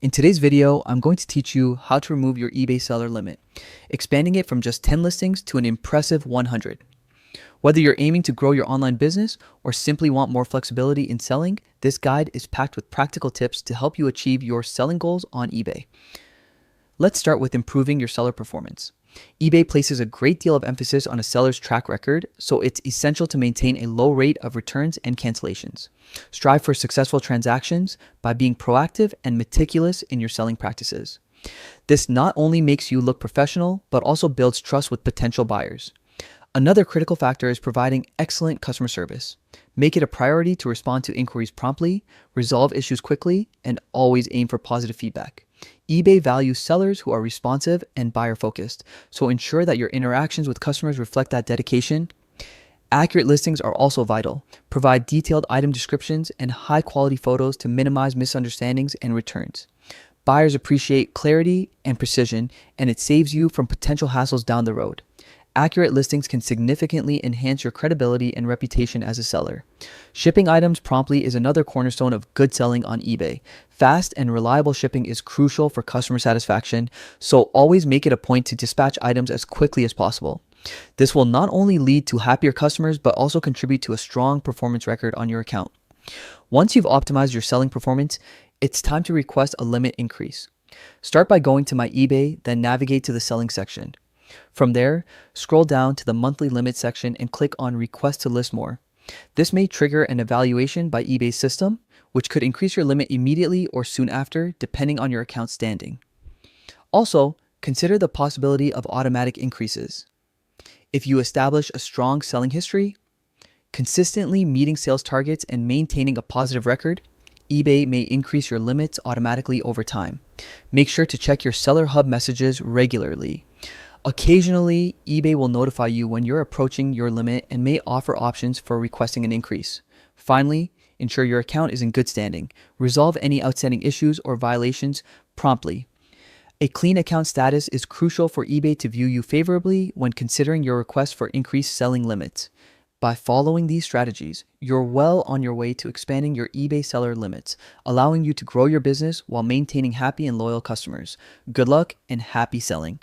In today's video, I'm going to teach you how to remove your eBay seller limit, expanding it from just 10 listings to an impressive 100. Whether you're aiming to grow your online business or simply want more flexibility in selling, this guide is packed with practical tips to help you achieve your selling goals on eBay. Let's start with improving your seller performance. eBay places a great deal of emphasis on a seller's track record, so it's essential to maintain a low rate of returns and cancellations. Strive for successful transactions by being proactive and meticulous in your selling practices. This not only makes you look professional, but also builds trust with potential buyers. Another critical factor is providing excellent customer service. Make it a priority to respond to inquiries promptly, resolve issues quickly, and always aim for positive feedback. eBay values sellers who are responsive and buyer-focused, so ensure that your interactions with customers reflect that dedication. Accurate listings are also vital. Provide detailed item descriptions and high-quality photos to minimize misunderstandings and returns. Buyers appreciate clarity and precision, and it saves you from potential hassles down the road. Accurate listings can significantly enhance your credibility and reputation as a seller. Shipping items promptly is another cornerstone of good selling on eBay. Fast and reliable shipping is crucial for customer satisfaction, so always make it a point to dispatch items as quickly as possible. This will not only lead to happier customers, but also contribute to a strong performance record on your account. Once you've optimized your selling performance, it's time to request a limit increase. Start by going to My eBay, then navigate to the selling section. From there, scroll down to the monthly limit section and click on Request to List More. This may trigger an evaluation by eBay's system, which could increase your limit immediately or soon after, depending on your account's standing. Also, consider the possibility of automatic increases. If you establish a strong selling history, consistently meeting sales targets and maintaining a positive record, eBay may increase your limits automatically over time. Make sure to check your Seller Hub messages regularly. Occasionally, eBay will notify you when you're approaching your limit and may offer options for requesting an increase. Finally, ensure your account is in good standing. Resolve any outstanding issues or violations promptly. A clean account status is crucial for eBay to view you favorably when considering your request for increased selling limits. By following these strategies, you're well on your way to expanding your eBay seller limits, allowing you to grow your business while maintaining happy and loyal customers. Good luck and happy selling.